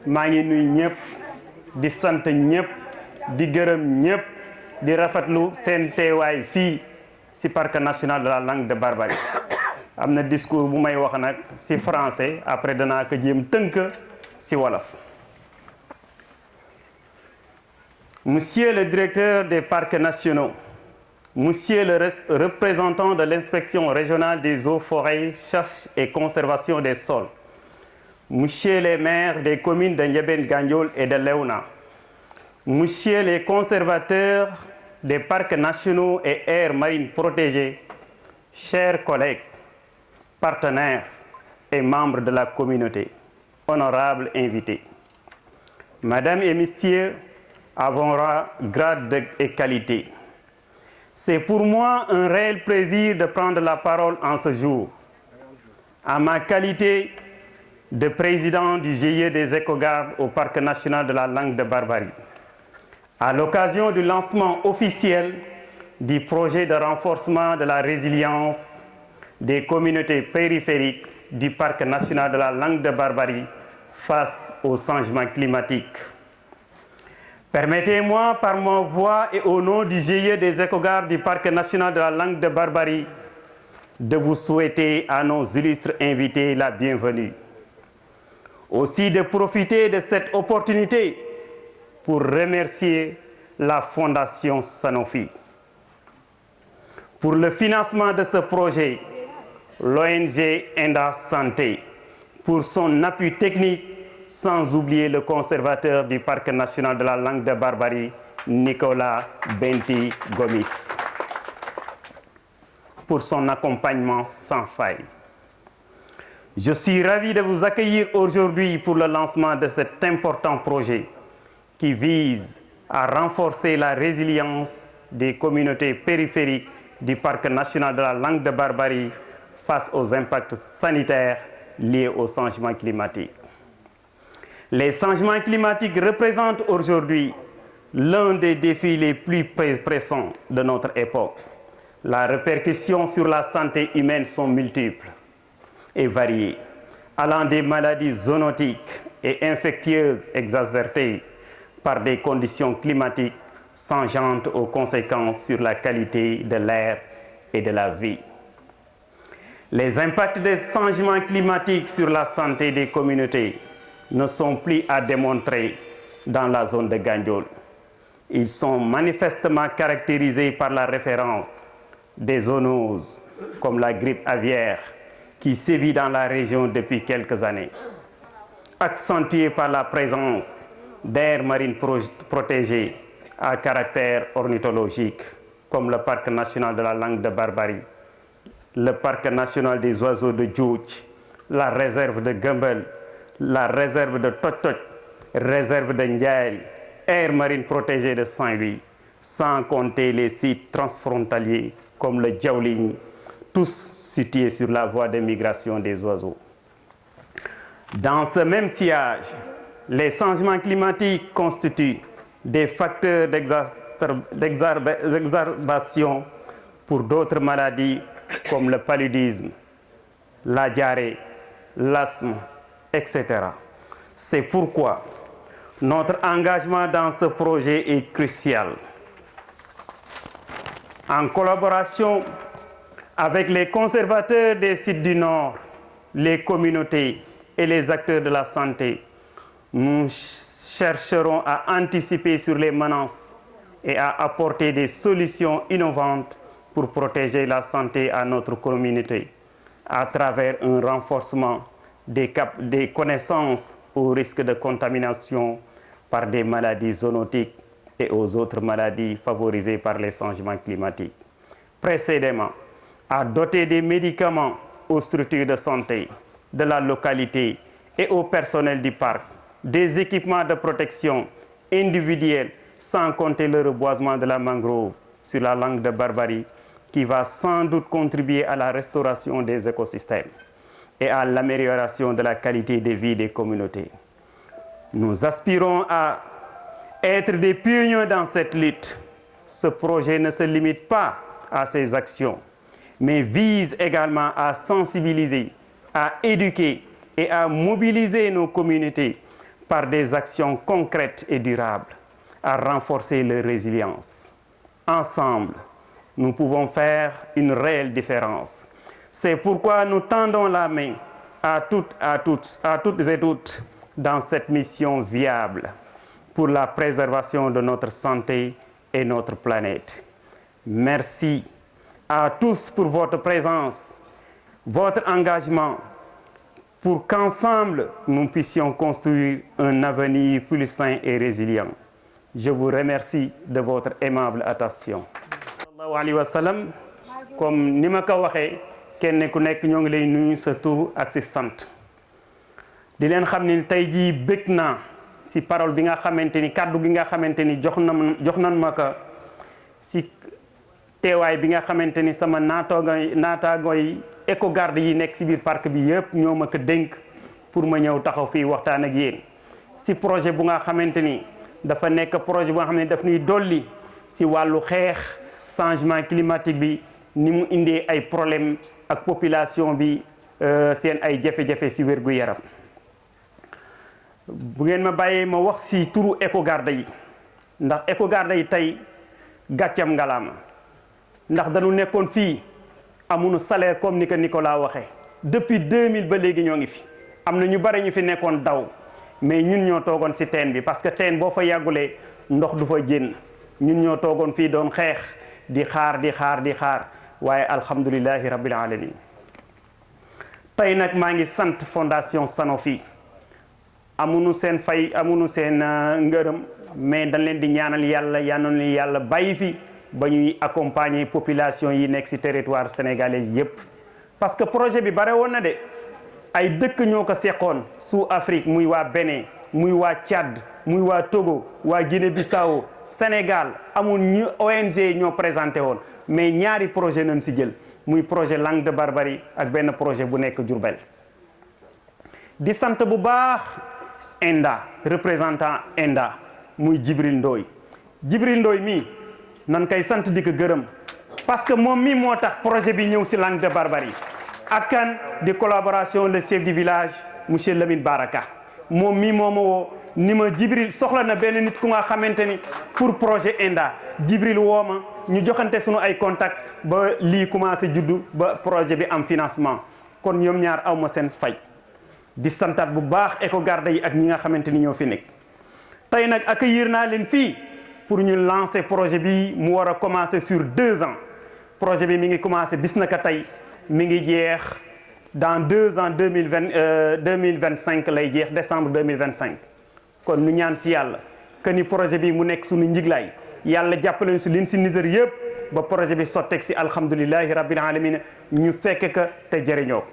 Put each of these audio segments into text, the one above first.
maa ngi nuyu ñëpp di sant ñëpp di gërëm ñëpp di rafetlu seen teewaay fii ci parc national de la langue de Barbarie am na discours bu may wax nag ci français après danaa ko jéem tënk ci wolof. Monsieur le directeur des parcs nationaux, Monsieur le représentant de l'inspection régionale des eaux, forêts, chasse et conservation des sols, Monsieur les maires des communes de Ndiébène Gandiol et de Léona, Monsieur les conservateurs des parcs nationaux et aires marines protégées, chers collègues, partenaires et membres de la communauté, honorables invités, Mesdames et Messieurs, avant rang, grade et qualité. C'est pour moi un réel plaisir de prendre la parole en ce jour. En ma qualité de président du GIE des écogardes au Parc national de la langue de Barbarie, à l'occasion du lancement officiel du projet de renforcement de la résilience des communautés périphériques du Parc national de la langue de Barbarie face au changement climatique. Permettez-moi, par ma voix et au nom du GIE des écogardes du Parc national de la langue de Barbarie, de vous souhaiter à nos illustres invités la bienvenue. Aussi de profiter de cette opportunité pour remercier la Fondation Sanofi. Pour le financement de ce projet, l'ONG Enda Santé, pour son appui technique, sans oublier le conservateur du Parc national de la langue de Barbarie, Nicolas Benti Gomis, pour son accompagnement sans faille. Je suis ravi de vous accueillir aujourd'hui pour le lancement de cet important projet qui vise à renforcer la résilience des communautés périphériques du Parc national de la langue de Barbarie face aux impacts sanitaires liés au changement climatique. Les changements climatiques représentent aujourd'hui l'un des défis les plus pressants de notre époque. Les répercussions sur la santé humaine sont multiples et variées, allant des maladies zoonotiques et infectieuses exacerbées par des conditions climatiques changeantes aux conséquences sur la qualité de l'air et de la vie. Les impacts des changements climatiques sur la santé des communautés ne sont plus à démontrer dans la zone de Gandiol. Ils sont manifestement caractérisés par la référence des zoonoses comme la grippe aviaire qui sévit dans la région depuis quelques années, accentuée par la présence d'aires marines protégées à caractère ornithologique comme le Parc national de la langue de Barbarie, le Parc national des oiseaux de Djoudj, la réserve de Gumbel, la réserve de Totot, réserve de Ndiaye, aire marine protégée de Saint-Louis, sans compter les sites transfrontaliers comme le Djaouling, tous situés sur la voie de migration des oiseaux. Dans ce même sillage, les changements climatiques constituent des facteurs d'exacerbation pour d'autres maladies comme le paludisme, la diarrhée, l'asthme, etc. C'est pourquoi notre engagement dans ce projet est crucial. En collaboration avec les conservateurs des sites du Nord, les communautés et les acteurs de la santé, nous chercherons à anticiper sur les menaces et à apporter des solutions innovantes pour protéger la santé à notre communauté à travers un renforcement des connaissances au risque de contamination par des maladies zoonotiques et aux autres maladies favorisées par les changements climatiques. Précédemment, à doter des médicaments aux structures de santé de la localité et au personnel du parc, des équipements de protection individuels, sans compter le reboisement de la mangrove sur la langue de Barbarie, qui va sans doute contribuer à la restauration des écosystèmes et à l'amélioration de la qualité de vie des communautés. Nous aspirons à être des pionniers dans cette lutte. Ce projet ne se limite pas à ces actions, mais vise également à sensibiliser, à éduquer et à mobiliser nos communautés par des actions concrètes et durables à renforcer leur résilience. Ensemble, nous pouvons faire une réelle différence. C'est pourquoi nous tendons la main à toutes et toutes dans cette mission viable pour la préservation de notre santé et notre planète. Merci à tous pour votre présence, votre engagement, pour qu'ensemble nous puissions construire un avenir plus sain et résilient. Je vous remercie de votre aimable attention. Sallallahu alayhi wa sallam, comme ni ma ko waxee kenn ku nekk ñoo ngi lay nuyu sa tur ak si sant di leen xam ni tey jii bëgg naa si parole bi nga xamante ni kàddu gi nga xamante ni jox nan ma ko si teewaay bi nga xamante ni sama naataangooy éco-garde yi nekk si biir parc bi yëpp ñoo ma ko dénk pour ma ñëw taxaw fii waxtaan ak yéen si projet bu nga xamante ni dafa nekk projet bu nga xam ne daf ñuy dolli si wàllu xeex changement climatique bi ni mu indee ay problème ak population bi seen ay jafe-jafe si wér gu yaram bu ngeen ma bàyyee ma wax si turu éco-garde yi ndax éco-garde yi tey gàccam ngalaama ndax dañu nekkoon fii amuñu salaire comme ni ko Nicolas waxee depuis 2000 ba léegi ñoo ngi fi am na ñu bari ñu fi nekkoon daw mais ñun ñoo toogoon si teen bi parce que teen boo fa yàggulee ndox du fa génn ñun ñoo toogoon fii doon xeex di xaar waaye alhamdulillahi rabbil alamin tey nag maa ngi sant fondation Sanofi amuñu seen fay amuñu seen ngërëm mais dañ leen di ñaanal yàlla bàyyi fi ba ñuy accompagner population yi nekk ci territoire sénégalais yépp parce que projet bi bare woon na de ay dëkk ñoo ko seqoon sous Afrique muy waa Bénin muy waa Tchad muy waa Togo waa Guinée-Bissau Sénégal amul ñu ONG ñoo présenté woon mais ñaari projet nañ ci jël muy projet Langue de Barbarie ak benn projet bu nekk Diourbel di sant bu baax ENDA représentant ENDA muy Djibril Ndoye mii nan koy sant di ko gërëm parce que moom mii moo tax projet bi ñëw ci Langue de Barbarie ak kan di collaboration le chef du village monsieur Lamine Baraka moom mii moo ma woo ni ma Djibril soxla na benn nit ku nga xamante ni pour projet ENDA Djibril woo ma ñu joxante sunu ay contact ba lii commencé juddu ba projet bi am financement kon ñoom ñaar aw ma seen fay di santaat bu baax éco-garde yi ak ñi nga xamante ni ñoo fi nekk tey nag accueillir naa leen fii pour ñu lancer projet bi mu war a commencer sur 2 ans projet bi mi ngi commencer bis na ka tey mi ngi jeex dans 2 ans 2025 lay jeex décembre 2025 kon ñu ñaan si yàlla que ni projet bi mu nekk suñu njiglaay yàlla jàppale ñu si liñ si Niger yëpp ba projet bi sotteeg si alhamdulillahi rabbil alamin ñu fekk ka te jëriñoo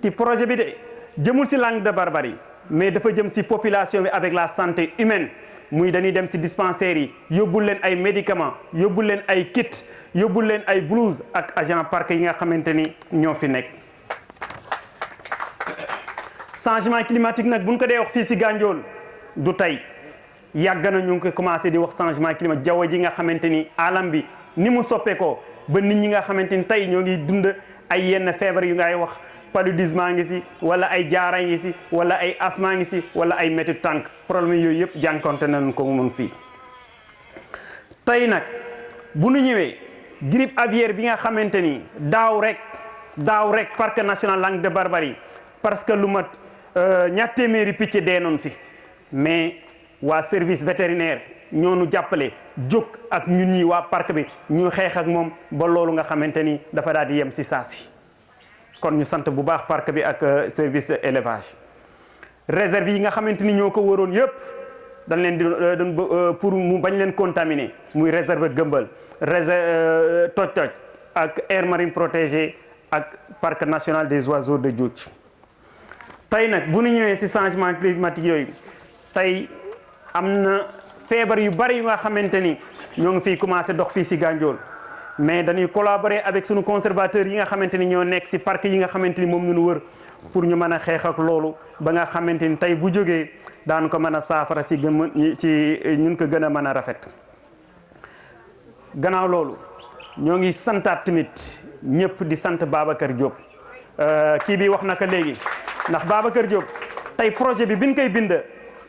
ti projet bi de jëmul si Langue de Barbarie mais dafa jëm si population bi avec la santé humaine muy dañuy dem si dispensaires yi yóbbul leen ay médicaments yóbbul leen ay kit yóbbul leen ay blouse ak agent parc yi nga xamante ni ñoo fi nekk changement climatique nag buñ ko dee wax fii si Gandiol du tey yàgg na ñu ngi ko commencé di wax changement climatique jaww ji nga xamante ni alam bi ni mu soppeekoo ba nit ñi nga xamante ni tey ñoo ngi dund ay yenn feebar yu ngay wax paludisme ngi si wala ay jaara ngi si wala ay asma ngi si wala ay métti tànk problème yooyu yëpp jànkonte nañu ko mun fii tey nag bu nu ñëwee grippe aviaire bi nga xamante ni daaw rek parc national Langue de Barbarie parce que lu mat ñaar téeméeri picc dee noon fi mais waa service vétérinaire ñoo nu jàppale jóg ak ñun ñi waa parc bi ñu xeex ak moom ba loolu nga xamante ni dafa daal di yem si saa si kon ñu sant bu baax parc bi ak service élevage réserve yi nga xamante ni ñoo ko waroon yëpp dañ leen di pour mu bañ leen contaminer muy réserve Gëmbal réserve Toj ak aire marine protégée ak parc national des oiseaux de Djoudj tey nag bu ñu ñëwee ci changement climatique yooyu tey am na feebar yu bari yu nga xamante ni ñoo ngi fiy commencé dox fii ci Gandiol mais dañuy collaborer avec sunu conservateurs yi nga xamante ni ñoo nekk ci parc yi nga xamante ni moom ñu wër pour ñu mën a xeex ak loolu ba nga xamante ni tey bu jógee daan ko mën a saafara ci ñun ko gën a mën a rafet. gannaaw loolu ñoo ngi santaat tamit ñëpp di sant Babacar Diop kii bi wax na ko léegi ndax Babacar Diop tey projet bi biñ koy bind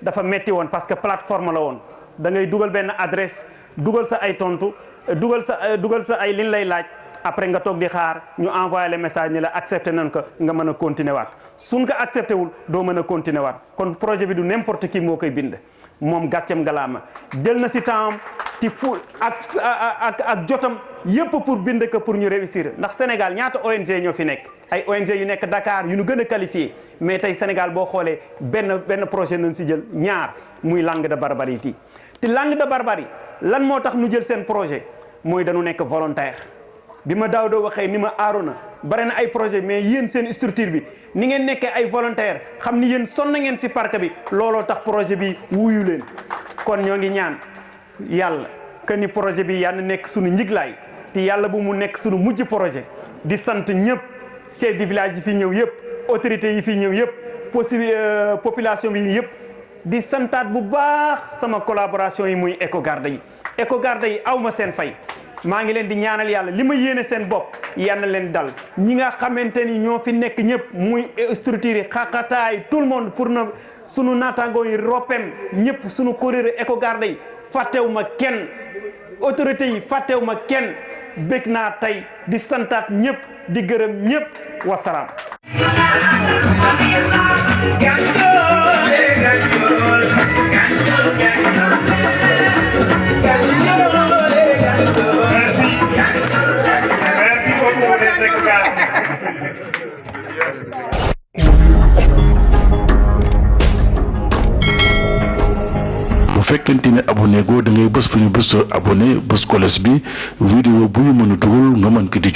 dafa metti woon parce que plateforme la woon da ngay dugal benn adresse dugal sa ay tontu dugal sa ay liñ lay laaj après nga toog di xaar ñu envoyé le message ni la accepté nañ ko nga mën a continuer waat suñ ko accepté wul doo mën a continuer waat kon projet bi du n'importe qui moo koy bind moom gàccem galaama jël na si temps ci fu ak jotam yépp pour bind ko pour ñu réussir ndax Sénégal ñaata ONG ñoo fi nekk ay ONG yu nekk Dakar yu ñu gën a qualifié mais tey Sénégal boo xoolee benn projet nañ si jël ñaar muy Langue de Barbarie te Langue de Barbarie lan moo tax ñu jël seen projet mooy dañu nekk volontaire bi ma daaw doo waxee ni ma Arona bare na ay projet mais yéen seen structure bi ni ngeen nekkee ay volontaire xam ni yéen sonn ngeen si parc bi looloo tax projet bi wuyu leen kon ñoo ngi ñaan yàlla que ni projet bi yàlla nekk suñu njiglaay te yàlla bu mu nekk suñu mujj projet di sant ñëpp chef de village yi fi ñëw yëpp autorités yi fi ñëw yëpp population bi yëpp di santaat bu baax sama collaboration yi muy Ecogarde yi aw ma seen fay maa ngi leen di ñaanal yàlla li ma yéene seen bopp yal na leen dal ñi nga xamante ni ñoo fi nekk ñëpp muy structure yi xaqataay tout le monde pour na sunu naataangoo yi ropem ñëpp sunu kuréel Ecogarde yi fàttewuma kenn autorités yi fàttewuma kenn bég naa tey di santaat ñëpp di gërëm ñëpp wasalaam. bu fekkente ne abonné go da ngay bës fu ñu bës abonné bës kolos bi vidéo bu ñu mën a dugal nga mën ko di